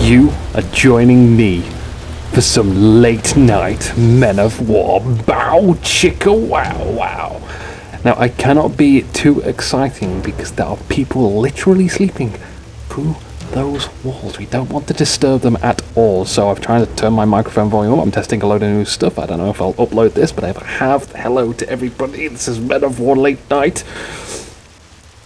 You are joining me for some late night men of war. Bow chicka wow wow. Now I cannot be too exciting because there are people literally sleeping through those walls. We don't want to disturb them at all, so I've tried to turn my microphone volume up. I'm testing a load of new stuff. I don't know if I'll upload this, but if I have, hello to everybody. This is Men of War Late Night.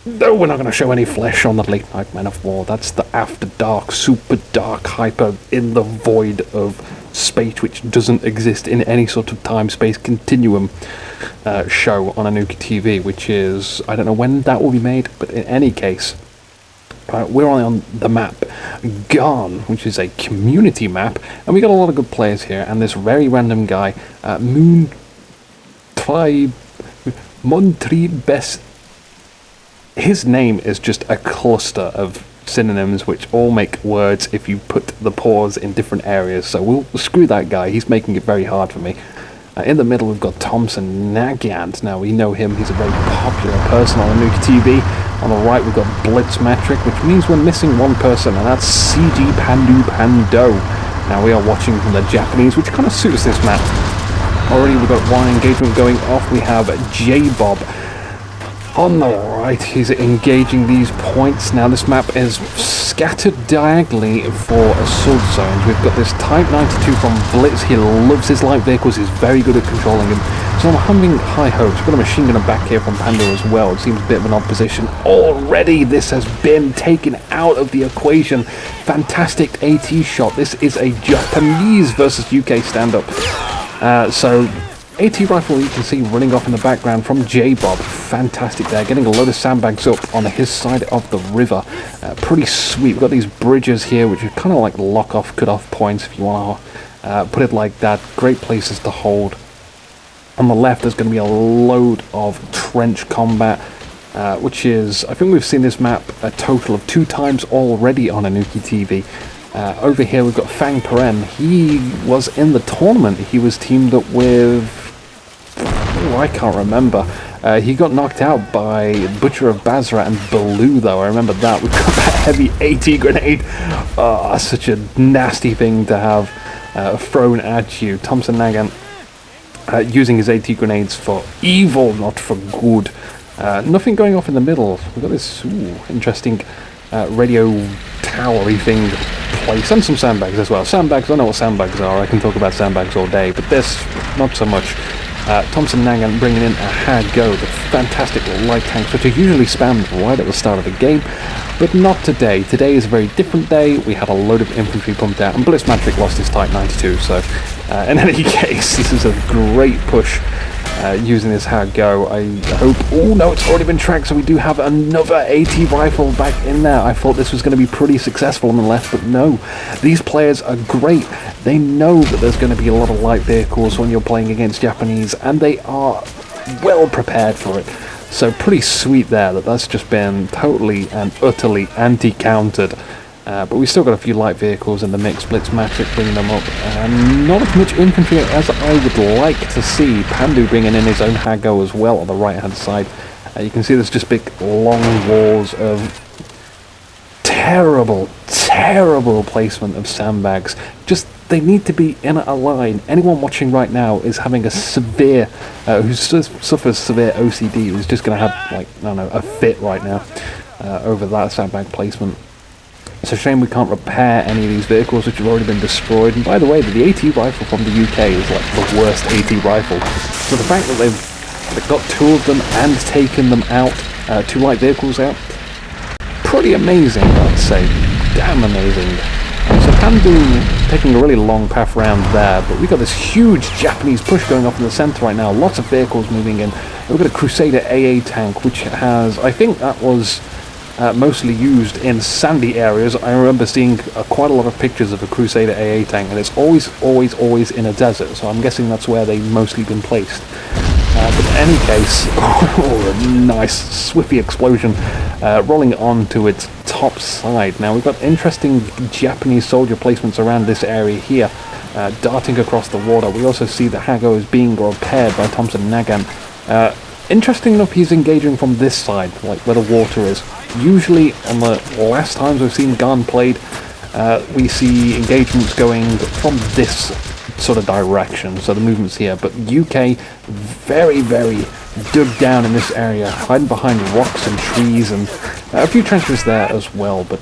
No, we're not going to show any flesh on the Late Night Men of War. That's the after dark, super dark, hyper in the void of space, which doesn't exist in any sort of time-space continuum show on Inuki TV, which is, I don't know when that will be made, but in any case, we're on the map Garn, which is a community map, and we got a lot of good players here, and this very random guy, Montri Best. His name is just a cluster of synonyms which all make words if you put the pause in different areas, so we'll screw that guy. He's making it very hard for me. In the middle we've got Thompson Nagant. Now we know him, he's a very popular person on Inuki TV. On the right we've got Blitzmetric, which means we're missing one person, and that's CG Pandu Pando. Now we are watching from the Japanese, which kind of suits this map. Already we've got one engagement going off. We have J-Bob. On the right, he's engaging these points. Now this map is scattered diagonally for assault zones. We've got this Type 92 from Blitz. He loves his light vehicles. He's very good at controlling them. So I'm having high hopes. We've got a machine gunner back here from Pando as well. It seems a bit of an odd position. Already this has been taken out of the equation. Fantastic AT shot. This is a Japanese versus UK stand-up. So AT rifle you can see running off in the background from J-Bob. Fantastic there, getting a load of sandbags up on his side of the river. Pretty sweet. We've got these bridges here which are kind of like lock-off, cut-off points if you want to put it like that. Great places to hold. On the left there's going to be a load of trench combat, which is, I think we've seen this map a total of 2 times already on Inuki TV. Over here we've got Fang Peren. He was in the tournament. He was teamed up with, I can't remember. He got knocked out by Butcher of Basra and Baloo, though. I remember that. We've got that heavy AT grenade. Such a nasty thing to have thrown at you. Thompson Nagant using his AT grenades for evil, not for good. Nothing going off in the middle. We've got this interesting radio towery thing place, and some sandbags as well. Sandbags, I know what sandbags are. I can talk about sandbags all day, but this, not so much. Thompson Nagant bringing in a Hago, the fantastic light tanks, which are usually spammed right at the start of the game, but not today. Today is a very different day. We had a load of infantry pumped out, and Blitzmetric lost his Type 92, so in any case, this is a great push using this Hago. I hope... Oh no, it's already been tracked, so we do have another AT rifle back in there. I thought this was going to be pretty successful on the left, but no. These players are great. They know that there's going to be a lot of light vehicles when you're playing against Japanese, and they are well prepared for it. So pretty sweet there that that's just been totally and utterly anti-countered. But we still got a few light vehicles in the mix. Blitzmetric bringing them up. Not as much infantry as I would like to see. Pandu bringing in his own Hago as well on the right-hand side. You can see there's just big long walls of terrible, terrible placement of sandbags. Just, they need to be in a line. Anyone watching right now is having a severe, who suffers severe OCD, who's just going to have, like, I don't know, a fit right now over that sandbag placement. It's a shame we can't repair any of these vehicles which have already been destroyed. And by the way, the AT rifle from the UK is like the worst AT rifle. So the fact that they've got 2 of them and taken them out, 2 light vehicles out, pretty amazing, I'd say. Damn amazing. So Pandu taking a really long path around there, but we've got this huge Japanese push going off in the centre right now. Lots of vehicles moving in. We've got a Crusader AA tank, which has, I think that was mostly used in sandy areas. I remember seeing quite a lot of pictures of a Crusader AA tank, and it's always in a desert, so I'm guessing that's where they've mostly been placed. But in any case, a nice swiffy explosion rolling on to its top side. Now we've got interesting Japanese soldier placements around this area here, darting across the water. We also see the Hago is being repaired by Thompson Nagant. Interesting enough, he's engaging from this side, like where the water is. Usually, on the last times we've seen Garn played, We see engagements going from this sort of direction, so the movement's here, but UK very, very dug down in this area, hiding behind rocks and trees, and a few trenches there as well, but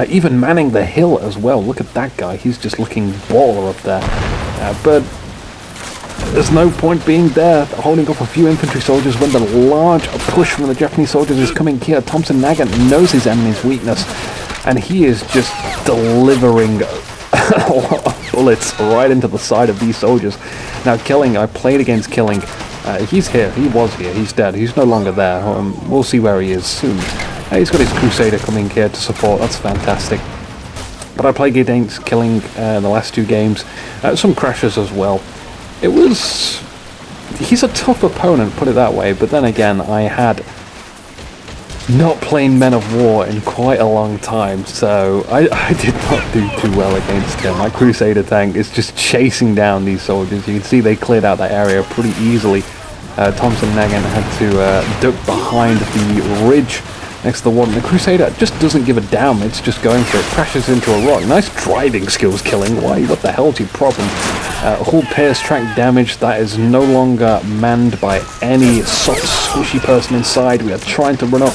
even manning the hill as well. Look at that guy, he's just looking baller up there, but there's no point being there, holding off a few infantry soldiers when the large push from the Japanese soldiers is coming here. Thompson Nagant knows his enemy's weakness, and he is just delivering a lot of bullets right into the side of these soldiers. Now Killing, I played against Killing. He's here, he was here, he's dead, he's no longer there. We'll see where he is soon. He's got his Crusader coming here to support, that's fantastic. But I played against Killing the last 2 games, some crashes as well. He's a tough opponent, put it that way, but then again, I had not played Men of War in quite a long time, so I did not do too well against him. My Crusader tank is just chasing down these soldiers. You can see they cleared out that area pretty easily. Thompson Nagant had to duck behind the ridge next to the one. The Crusader just doesn't give a damn, it's just going for it, crashes into a rock. Nice driving skills, Killing. Why? What the hell's your problem? Hull pierce track damage, that is no longer manned by any soft squishy person inside. We are trying to run up,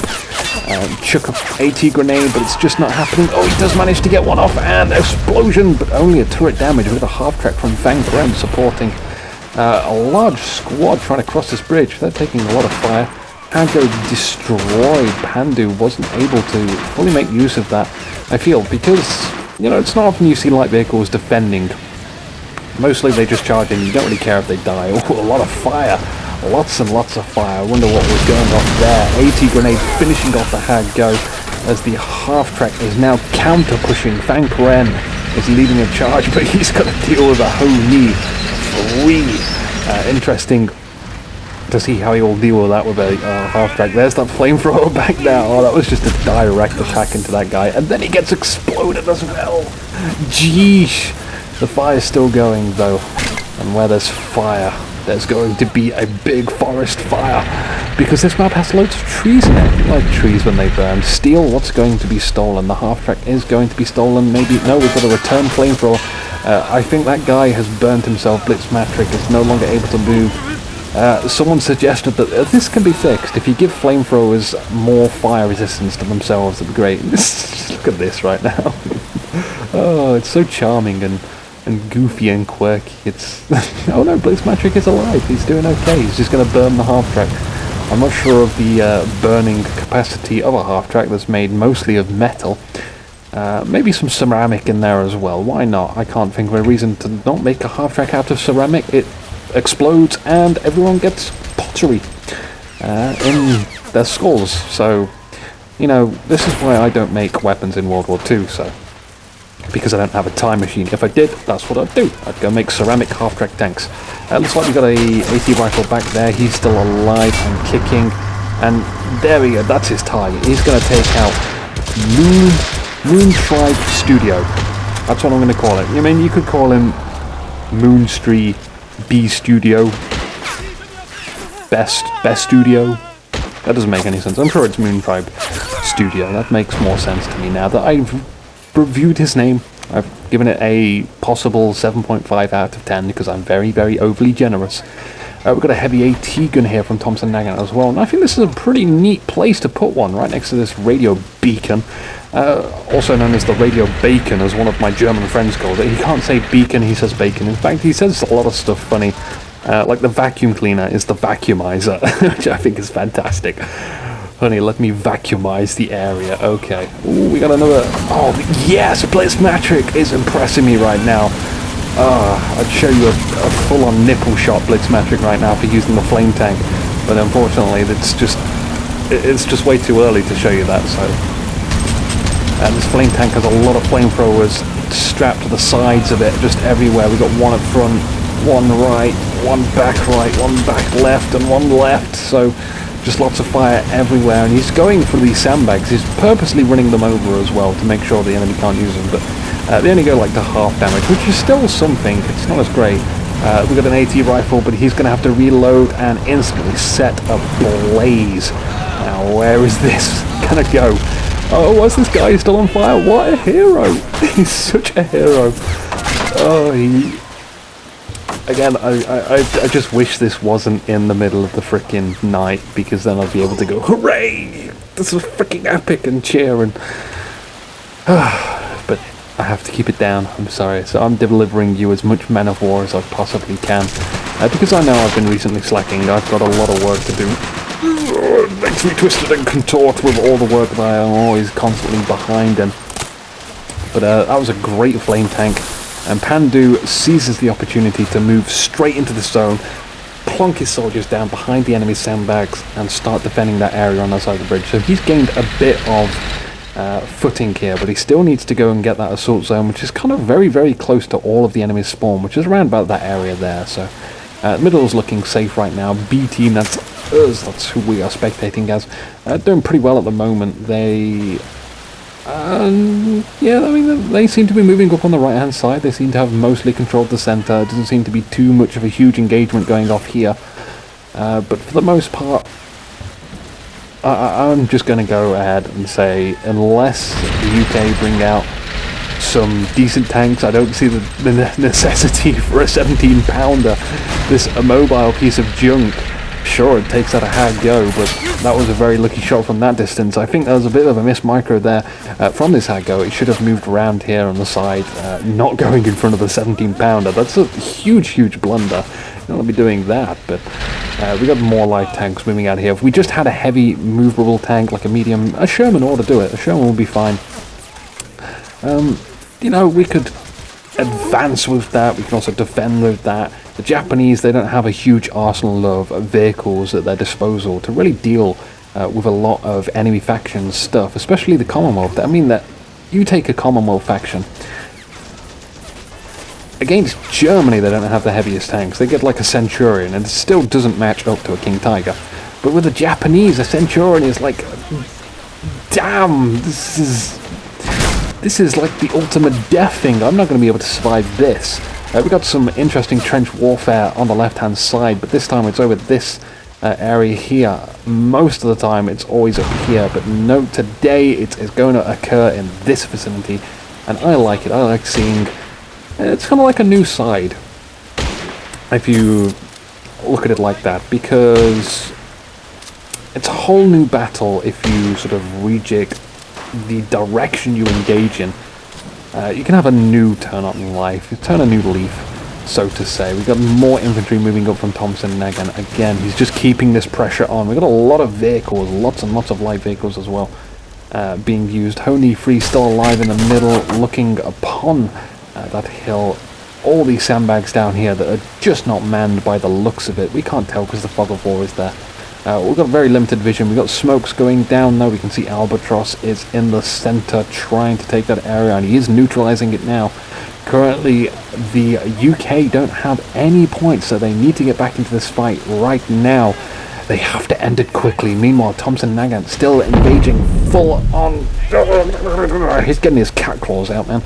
chuck up AT grenade, but it's just not happening. Oh, he does manage to get one off, and explosion, but only a turret damage with a half track from Fang Prem supporting a large squad trying to cross this bridge. They're taking a lot of fire. Hago destroyed. Pandu wasn't able to fully make use of that, I feel, because, you know, it's not often you see light vehicles defending. Mostly they just charge in, you don't really care if they die. Oh, a lot of fire. Lots and lots of fire. I wonder what was going off there. AT grenade finishing off the Hago as the half-track is now counter-pushing. Fang Pren is leading a charge, but he's got to deal with a Ho-Ni. Interesting to see how he will deal with that with a half-track. There's that flamethrower back there. Oh, that was just a direct attack into that guy. And then he gets exploded as well. Jeesh. The fire's still going though. And where there's fire, there's going to be a big forest fire. Because this map has loads of trees in it. You like trees when they burn. Steel, what's going to be stolen? The half-track is going to be stolen. Maybe, no, we've got a return flamethrower. I think that guy has burnt himself. Blitzmatric is no longer able to move. Someone suggested that this can be fixed. If you give flamethrowers more fire resistance to themselves, it'd be great. Look at this right now. Oh, it's so charming and goofy and quirky. It's oh no, Blitzmatric is alive. He's doing okay. He's just going to burn the half-track. I'm not sure of the burning capacity of a half-track that's made mostly of metal. Maybe some ceramic in there as well. Why not? I can't think of a reason to not make a half-track out of ceramic. It explodes and everyone gets pottery in their skulls. So, you know, this is why I don't make weapons in World War II, so because I don't have a time machine. If I did, that's what I'd do. I'd go make ceramic half-track tanks. Looks like we got a AT rifle back there. He's still alive and kicking, and there we go. That's his target. He's going to take out Moon Tribe Studio. That's what I'm going to call it. I mean, you could call him Moonstreet B Studio, Best Studio. That doesn't make any sense. I'm sure it's Moon Tribe Studio. That makes more sense to me now that I've reviewed his name. I've given it a possible 7.5 out of 10 because I'm very, very overly generous. We've got a heavy AT gun here from Thompson Nagant as well, and I think this is a pretty neat place to put one, right next to this radio beacon, also known as the radio bacon, as one of my German friends called it. He can't say beacon, he says bacon. In fact, he says a lot of stuff funny, like the vacuum cleaner is the vacuumizer, which I think is fantastic. Honey, let me vacuumize the area. Okay. Ooh, we got another. Oh, yes! Blitzmatric is impressing me right now. I'd show you a full-on nipple shot Blitzmatric right now for using the flame tank, but unfortunately, it's just way too early to show you that. So, and this flame tank has a lot of flamethrowers strapped to the sides of it, just everywhere. We got one up front, one right, one back right, one back left, and one left. So. Just lots of fire everywhere, and he's going for these sandbags. He's purposely running them over as well to make sure the enemy can't use them, but they only go like to half damage, which is still something. It's not as great. We've got an AT rifle, but he's going to have to reload and instantly set ablaze. Now, where is this going to go? Oh, what's this guy still on fire? What a hero! He's such a hero. Oh, he... Again, I just wish this wasn't in the middle of the frickin' night, because then I'd be able to go, hooray! This is freaking epic, and cheer, and... but I have to keep it down, I'm sorry. So I'm delivering you as much Men of War as I possibly can. Because I know I've been recently slacking, I've got a lot of work to do. It makes me twisted and contort with all the work that I am always constantly behind in. But that was a great flame tank. And Pandu seizes the opportunity to move straight into the zone, plonk his soldiers down behind the enemy's sandbags, and start defending that area on the side of the bridge. So he's gained a bit of footing here, but he still needs to go and get that assault zone, which is kind of very, very close to all of the enemy's spawn, which is around about that area there. So the middle is looking safe right now. B team, that's us, that's who we are spectating as, doing pretty well at the moment. They... yeah, I mean, they seem to be moving up on the right hand side. They seem to have mostly controlled the centre. It doesn't seem to be too much of a huge engagement going off here, but for the most part, I'm just going to go ahead and say, unless the UK bring out some decent tanks, I don't see the necessity for a 17-pounder. This immobile piece of junk. Sure, it takes out a hard go, but that was a very lucky shot from that distance. I think there was a bit of a miss micro there from this hard go. It should have moved around here on the side, not going in front of the 17-pounder. That's a huge, huge blunder. You don't want to be doing that, but we got more light tanks moving out here. If we just had a heavy movable tank, like a medium, a Sherman ought to do it. A Sherman will be fine. You know, we could advance with that. We can also defend with that. The Japanese, they don't have a huge arsenal of vehicles at their disposal to really deal with a lot of enemy faction stuff, especially the Commonwealth. I mean, that you take a Commonwealth faction. Against Germany, they don't have the heaviest tanks. They get like a Centurion, and it still doesn't match up to a King Tiger. But with the Japanese, a Centurion is like, damn, this is like the ultimate death thing. I'm not going to be able to survive this. We've got some interesting trench warfare on the left-hand side, but this time it's over this area here. Most of the time it's always up here, but no, today it's going to occur in this vicinity, and I like it. I like seeing... it's kind of like a new side, if you look at it like that, because it's a whole new battle if you sort of rejig the direction you engage in. You can have a new turn on life, you turn a new leaf, so to say. We've got more infantry moving up from Thompson Nagan. Again, he's just keeping this pressure on. We've got a lot of vehicles, lots and lots of light vehicles as well, being used. Honey Free still alive in the middle, looking upon that hill. All these sandbags down here that are just not manned by the looks of it. We can't tell because the fog of war is there. We've got very limited vision. We've got smokes going down now. We can see Albatross is in the centre trying to take that area, and he is neutralising it now. Currently, the UK don't have any points, so they need to get back into this fight right now. They have to end it quickly. Meanwhile, Thompson Nagant still engaging full on. He's getting his cat claws out, man.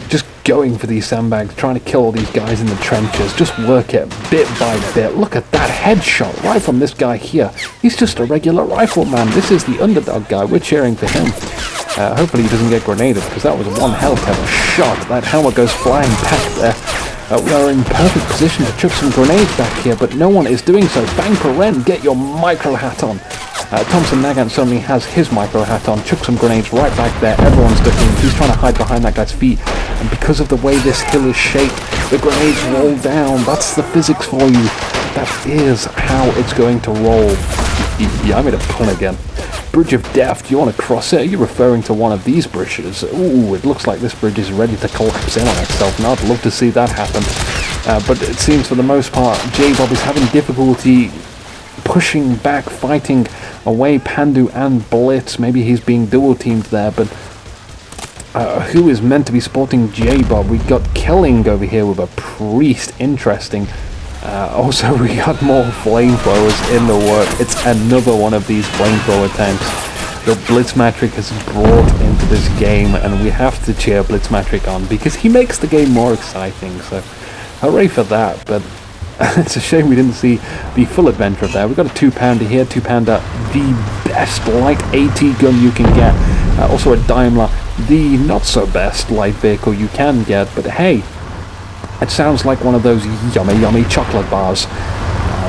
Just going for these sandbags, trying to kill all these guys in the trenches. Just work it bit by bit. Look at that headshot right from this guy here. He's just a regular rifleman. This is the underdog guy. We're cheering for him. Hopefully he doesn't get grenaded, because that was one hell of a shot. That helmet goes flying back there. We are in perfect position to chuck some grenades back here, but no one is doing so. Bang Paren, get your micro hat on. Thompson Nagant suddenly has his micro hat on, chucks some grenades right back there. Everyone's ducking. He's trying to hide behind that guy's feet, and because of the way this hill is shaped, the grenades roll down. That's the physics for you. That is how it's going to roll. Yeah, I made a pun again. Bridge of Death, do you want to cross it? Are you referring to one of these bridges? Ooh, it looks like this bridge is ready to collapse in on itself, and I'd love to see that happen. But it seems for the most part, J-Bob is having difficulty pushing back, fighting away Pandu and Blitz. Maybe he's being dual teamed there, but who is meant to be supporting J-Bob? We got Killing over here with a priest. Interesting. Also, we got more flamethrowers in the work. It's another one of these flamethrower tanks that Blitzmatric has brought into this game, and we have to cheer Blitzmatric on because he makes the game more exciting. So, hooray for that! But it's a shame we didn't see the full adventure of that. We've got a 2-pounder here, 2-pounder, the best light AT gun you can get. Also a Daimler, the not so best light vehicle you can get, but hey, it sounds like one of those yummy chocolate bars.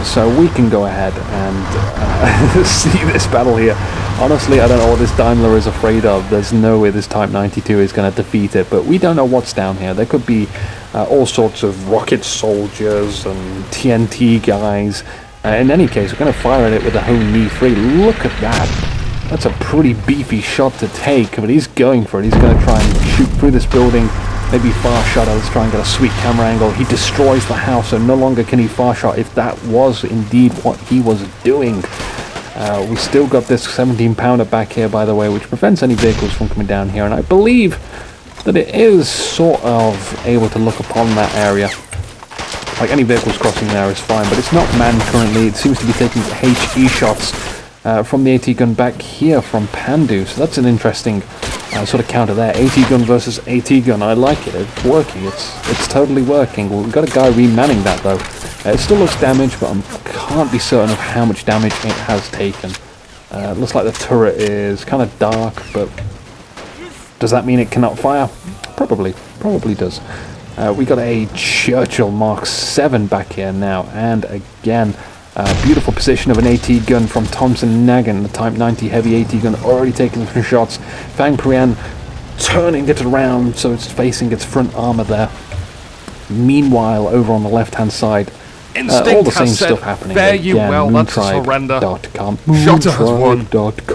So we can go ahead and see this battle here. Honestly, I don't know what this Daimler is afraid of. There's no way this Type 92 is going to defeat it, but we don't know what's down here. There could be all sorts of rocket soldiers and TNT guys. In any case, we're going to fire at it with a Ho-Ni 3. Look at that. That's a pretty beefy shot to take, but he's going for it. He's going to try and shoot through this building. Maybe far shot. Let's try and get a sweet camera angle. He destroys the house, so no longer can he far shot if that was indeed what he was doing. We still got this 17-pounder back here, by the way, which prevents any vehicles from coming down here, and I believe that it is sort of able to look upon that area. Like, any vehicles crossing there is fine, but it's not manned currently. It seems to be taking HE shots from the AT gun back here from Pandu, so that's an interesting sort of counter there. AT gun versus AT gun. I like it. It's working. It's totally working. Well, we've got a guy remanning that though. It still looks damaged, but I can't be certain of how much damage it has taken. Looks like the turret is kind of dark, but does that mean it cannot fire? Probably does. We got a Churchill Mark 7 back here now, and again, beautiful position of an AT gun from Thompson Nagin, the Type 90 heavy AT gun, already taking some shots. Fang Prian turning it around so it's facing its front armor there. Meanwhile, over on the left-hand side, all the same stuff happening. Fare you well, that's a surrender. Shotter has won.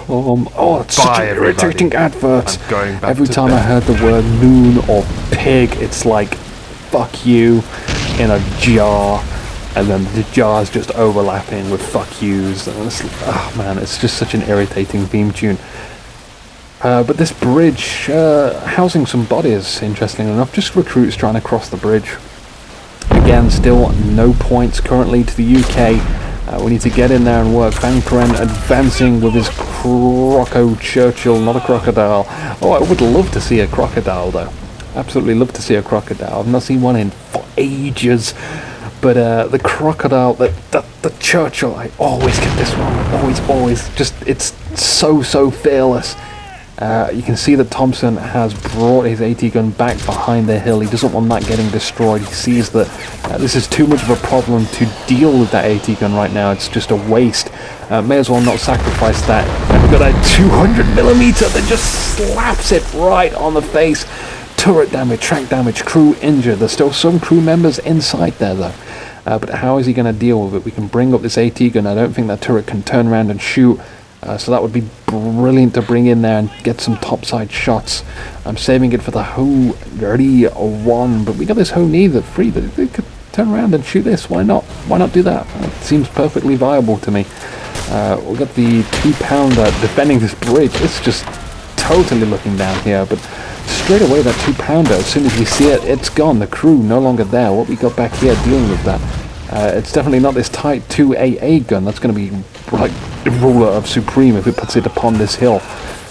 Oh, it's such an irritating advert. Every time I heard the word moon or pig, it's like, fuck you in a jar. And then the jar's just overlapping with fuck yous. And oh man, it's just such an irritating theme tune. But this bridge, housing some bodies, interestingly enough. Just recruits trying to cross the bridge. Again, still no points currently to the UK. We need to get in there and work. Fang Pren advancing with his Croco Churchill, not a crocodile. Oh, I would love to see a crocodile though. Absolutely love to see a crocodile. I've not seen one in for ages. But the crocodile, the Churchill, I always get this wrong. Always. Just, it's so fearless. You can see that Thompson has brought his AT gun back behind the hill. He doesn't want that getting destroyed. He sees that this is too much of a problem to deal with that AT gun right now. It's just a waste. May as well not sacrifice that. And we've got a 200mm that just slaps it right on the face. Turret damage, track damage, crew injured. There's still some crew members inside there though. But how is he going to deal with it? We can bring up this AT gun. I don't think that turret can turn around and shoot. So that would be brilliant to bring in there and get some topside shots. I'm saving it for the Ho-1, but we got this Ho-Ni that free that they could turn around and shoot this. Why not? Why not do that? It seems perfectly viable to me. We've got the 2-pounder defending this bridge. It's just totally looking down here, but straight away that 2-pounder, as soon as we see it, it's gone. The crew no longer there. What we got back here dealing with that? It's definitely not this Type 2 AA gun. That's going to be like the ruler of Supreme if it puts it upon this hill.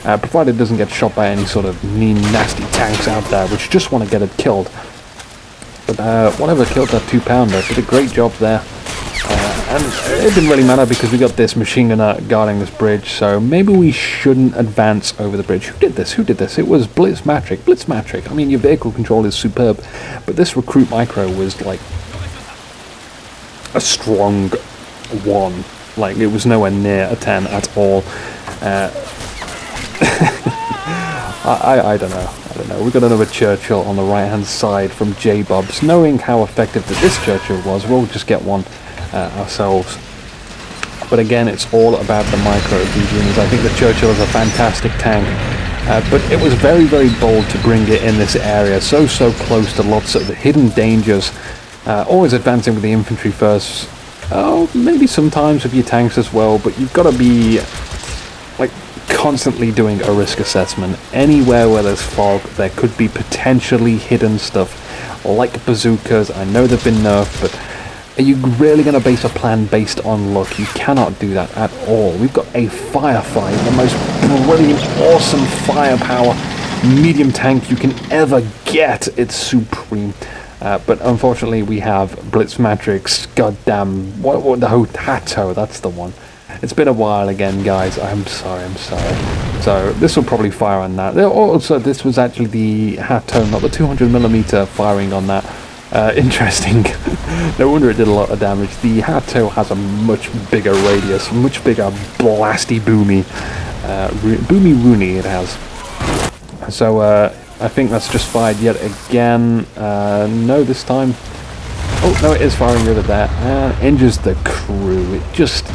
Provided it doesn't get shot by any sort of mean, nasty tanks out there, which just want to get it killed. But whatever killed that 2-pounder, did a great job there. And it didn't really matter because we got this machine gunner guarding this bridge, so maybe we shouldn't advance over the bridge. Who did this? It was Blitzmatric. I mean, your vehicle control is superb, but this recruit micro was like a strong 1. Like, it was nowhere near a 10 at all. I don't know. We've got another Churchill on the right-hand side from J-Bobs. Knowing how effective that this Churchill was, we'll just get one ourselves. But again, it's all about the micro DGs. I think the Churchill is a fantastic tank. But it was very, very bold to bring it in this area. So close to lots of hidden dangers. Always advancing with the infantry first. Oh, maybe sometimes with your tanks as well, but you've got to be like constantly doing a risk assessment. Anywhere where there's fog, there could be potentially hidden stuff, like bazookas. I know they've been nerfed, but are you really going to base a plan based on luck? You cannot do that at all. We've got a Firefight, the most brilliant, awesome firepower medium tank you can ever get. It's supreme. But unfortunately we have Blitzmatrix, goddamn, what the Hotato, that's the one. It's been a while again, guys, I'm sorry. So this will probably fire on that. Also, this was actually the Hatto, not the 200mm firing on that. Interesting. No wonder it did a lot of damage. The Hatto has a much bigger radius, much bigger blasty boomy. Boomy Rooney it has. So I think that's just fired yet again. No, this time. Oh, no, it is firing over there. And injures the crew. It just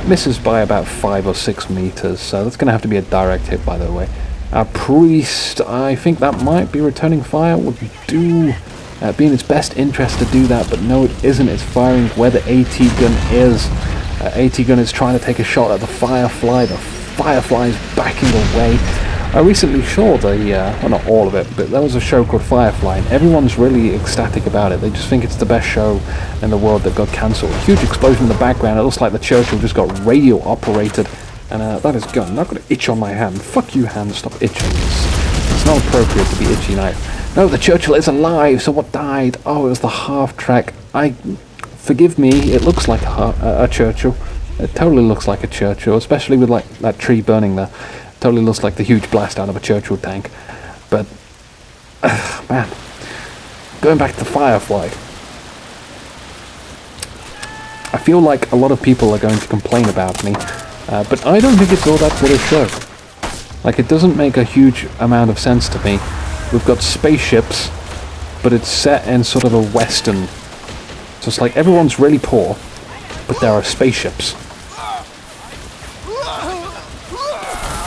misses by about 5 or 6 meters. So that's going to have to be a direct hit, by the way. Our priest, I think that might be returning fire. Would do be in its best interest to do that, but no, it isn't. It's firing where the AT gun is. AT gun is trying to take a shot at the Firefly. The Firefly is backing away. I recently saw the, well, not all of it, but there was a show called Firefly, and everyone's really ecstatic about it. They just think it's the best show in the world that got cancelled. Huge explosion in the background. It looks like the Churchill just got radio operated, and that is gun. I'm not going to itch on my hand. Fuck you, hand. Stop itching. It's not appropriate to be itchy now. No, the Churchill is alive. So what died? Oh, it was the half track. Forgive me. It looks like a Churchill. It totally looks like a Churchill, especially with like that tree burning there. Totally looks like the huge blast out of a Churchill tank. But, man, going back to Firefly, I feel like a lot of people are going to complain about me, but I don't think it's all that good a show. Like, it doesn't make a huge amount of sense to me. We've got spaceships, but it's set in sort of a western. So it's like everyone's really poor, but there are spaceships.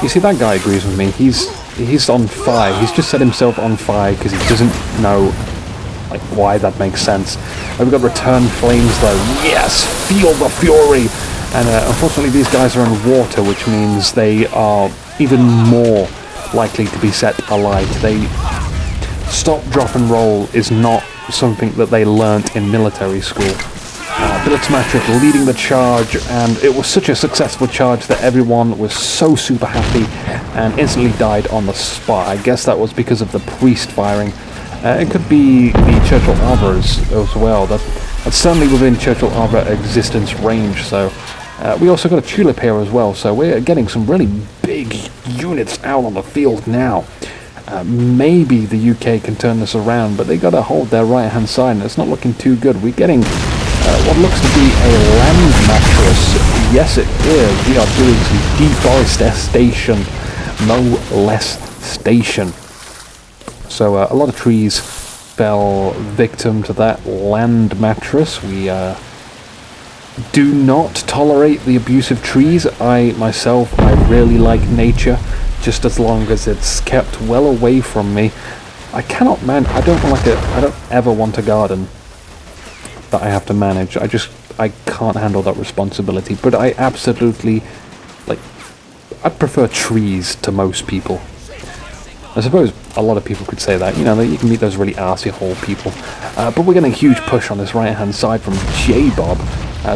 You see, that guy agrees with me. He's on fire. He's just set himself on fire because he doesn't know like why that makes sense. We've got return flames though. Yes, feel the fury. And unfortunately, these guys are in water, which means they are even more likely to be set alight. They stop, drop, and roll is not something that they learnt in military school. Blitzmatric leading the charge, and it was such a successful charge that everyone was so super happy and instantly died on the spot. I guess that was because of the priest firing. It could be the Churchill Arbors as well. That's certainly within Churchill Arbor existence range. So we also got a Tulip here as well, so we're getting some really big units out on the field now. Maybe the UK can turn this around, but they got to hold their right hand side, and it's not looking too good. We're getting what looks to be a land mattress. Yes, it is. We are doing some deforestation, no less station. So a lot of trees fell victim to that land mattress. We do not tolerate the abuse of trees. I really like nature, just as long as it's kept well away from me. I don't ever want a garden that I have to manage. I can't handle that responsibility. But I absolutely, I prefer trees to most people. I suppose a lot of people could say that, that you can meet those really arsey hole people. But we're getting a huge push on this right-hand side from J-Bob.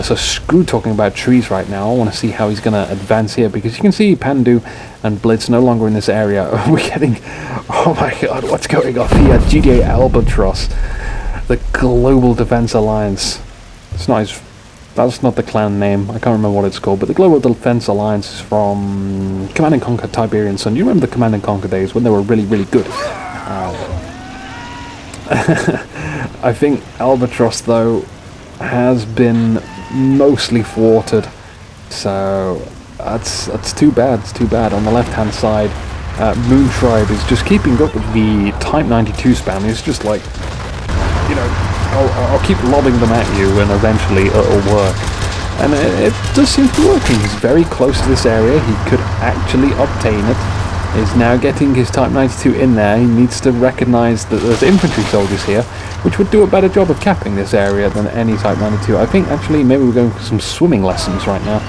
So screw talking about trees right now. I want to see how he's going to advance here, because you can see Pandu and Blitz no longer in this area. We're getting, oh my god, what's going on here? GDA Albatross, the Global Defense Alliance. That's not the clan name. I can't remember what it's called, but the Global Defense Alliance is from Command & Conquer Tiberian Sun. You remember the Command & Conquer days when they were really, really good. I think Albatross, though, has been mostly thwarted. So that's too bad. It's too bad. On the left-hand side, Moon Tribe is just keeping up with the Type 92 spam. It's just like, I'll keep lobbing them at you, and eventually it'll work. And it does seem to be working. He's very close to this area. He could actually obtain it. He's now getting his Type 92 in there. He needs to recognize that there's infantry soldiers here, which would do a better job of capping this area than any Type 92. I think actually maybe we're going for some swimming lessons right now.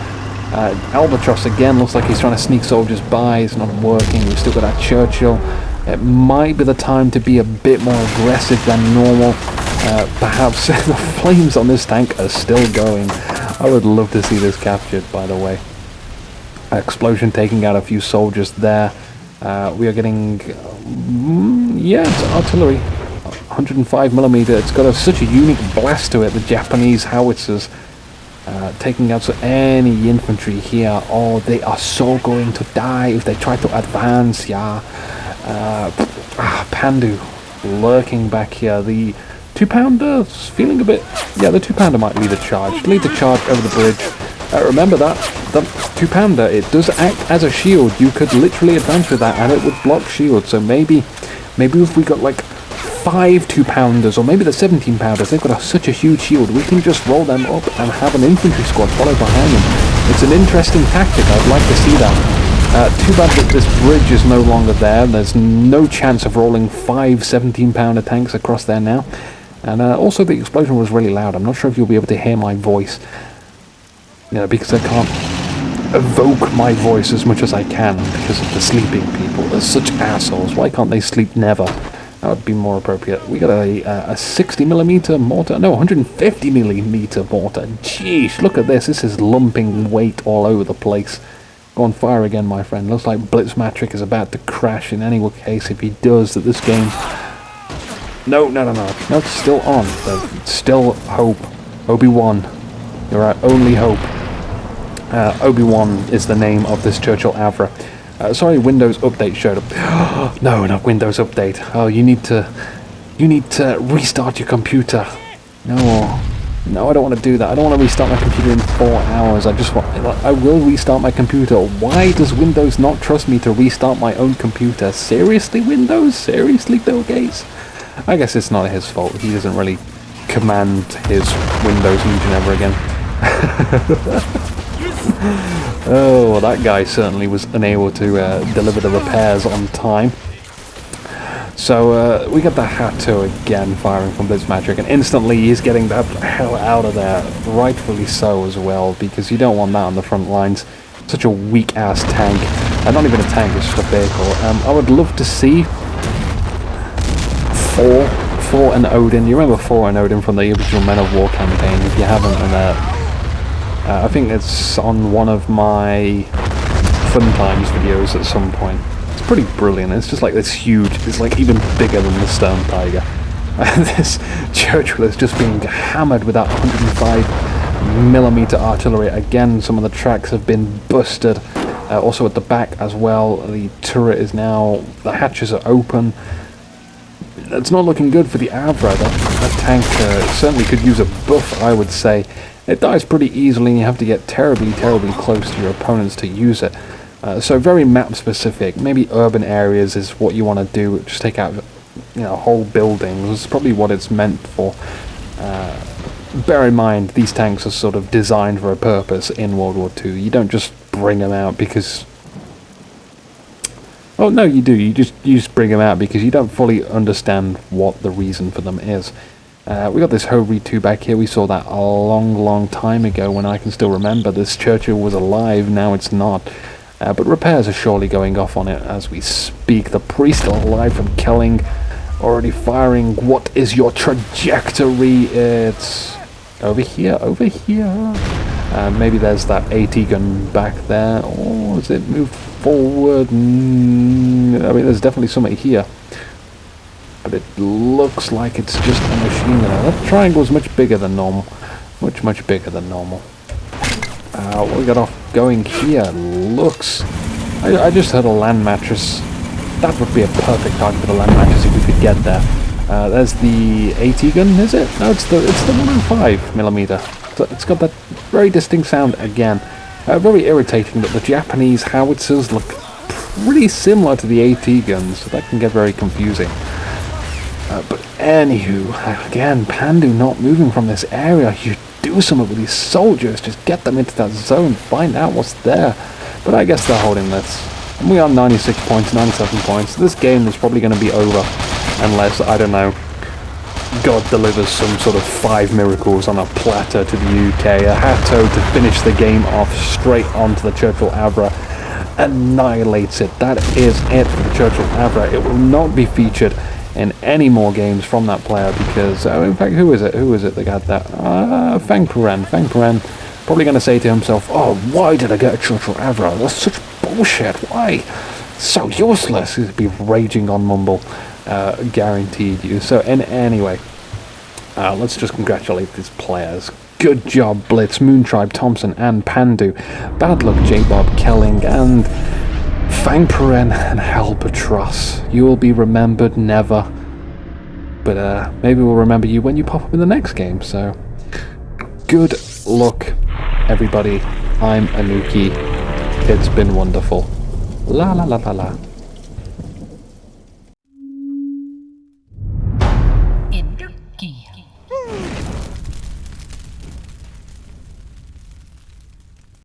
Albatross again looks like he's trying to sneak soldiers by. It's not working. We've still got that Churchill. It might be the time to be a bit more aggressive than normal. Perhaps the flames on this tank are still going. I would love to see this captured, by the way. Explosion taking out a few soldiers there. We are getting, it's artillery. 105mm. It's got such a unique blast to it. The Japanese howitzers. Taking out any infantry here. Oh, they are so going to die if they try to advance. Yeah. Pandu lurking back here. The 2-pounder's feeling a bit... Yeah, the 2-pounder might lead a charge. Lead the charge over the bridge. Remember that. The 2-pounder, it does act as a shield. You could literally advance with that and it would block shield. So maybe if we got like 5 2-pounders or maybe the 17-pounders, they've got such a huge shield, we can just roll them up and have an infantry squad follow behind them. It's an interesting tactic. I'd like to see that. Too bad that this bridge is no longer there. There's no chance of rolling 5 17-pounder tanks across there now. And also the explosion was really loud. I'm not sure if you'll be able to hear my voice. You know, because I can't evoke my voice as much as I can because of the sleeping people. They're such assholes. Why can't they sleep never? That would be more appropriate. We got a 60mm mortar. No, 150mm mortar. Jeez, look at this. This is lumping weight all over the place. Go on fire again, my friend. Looks like Blitzmatric is about to crash in any case. If he does, that this game... No, it's still on. There's still hope. Obi-Wan, you're our only hope. Obi-Wan is the name of this Churchill Avra. Sorry, Windows Update showed up. No, not Windows Update. Oh, you need to restart your computer. No, I don't want to do that. I don't want to restart my computer in 4 hours. I will restart my computer. Why does Windows not trust me to restart my own computer? Seriously, Windows? Seriously, Bill Gates? I guess it's not his fault. He doesn't really command his Windows Legion ever again. Oh, well, that guy certainly was unable to deliver the repairs on time. So we got the Hatto again firing from Blitzmagic, and instantly he's getting the hell out of there. Rightfully so as well, because you don't want that on the front lines. Such a weak-ass tank. Not even a tank, it's just a vehicle. I would love to see Thor and Odin. You remember Thor and Odin from the original Men of War campaign? If you haven't, and I think it's on one of my Fun Times videos at some point. It's pretty brilliant. It's just like this huge, it's like even bigger than the Stone Tiger. This Churchill is just being hammered with that 105mm artillery. Again, some of the tracks have been busted. Also at the back as well, the turret is now, the hatches are open. It's not looking good for the Avra. That tank certainly could use a buff, I would say. It dies pretty easily and you have to get terribly, terribly close to your opponents to use it. So very map specific. Maybe urban areas is what you want to do. Just take out, whole buildings. It's probably what it's meant for. Bear in mind, these tanks are sort of designed for a purpose in World War II. You don't just bring them out because... Oh, no, you do. You just bring them out because you don't fully understand what the reason for them is. We got this Hovry 2 back here. We saw that a long, long time ago when I can still remember this Churchill was alive. Now it's not. But repairs are surely going off on it as we speak. The priest still alive from killing. Already firing. What is your trajectory? It's over here, over here. Maybe there's that AT gun back there. Or has it moved forward? I mean, there's definitely something here. But it looks like it's just a machine gun. That triangle's much bigger than normal. Much, much bigger than normal. What we got off going here looks... I just heard a land mattress. That would be a perfect target for the land mattress if we could get there. There's the AT gun, is it? No, it's the 105mm. So it's got that very distinct sound again. Very irritating that the Japanese howitzers look pretty similar to the AT guns, so that can get very confusing. But anywho, again, Pandu not moving from this area. You do something with these soldiers, just get them into that zone, find out what's there. But I guess they're holding this. And we are 96 points, 97 points. This game is probably going to be over unless, I don't know, God delivers some sort of 5 miracles on a platter to the UK. A Hatto to finish the game off straight onto the Churchill Avra. Annihilates it. That is it for the Churchill Avra. It will not be featured in any more games from that player because, in fact, who is it that got that? Fang Puran probably going to say to himself, oh, why did I get a Churchill Avra? That's such bullshit. Why? So useless. He'd be raging on Mumble. Guaranteed you. So anyway, let's just congratulate these players. Good job, Blitz, Moontribe, Thompson, and Pandu. Bad luck, J-Bob, Kelling, and Fangparen and Helbatros. You will be remembered never. But maybe we'll remember you when you pop up in the next game, so... Good luck, everybody. I'm Inuki. It's been wonderful. La la la la la.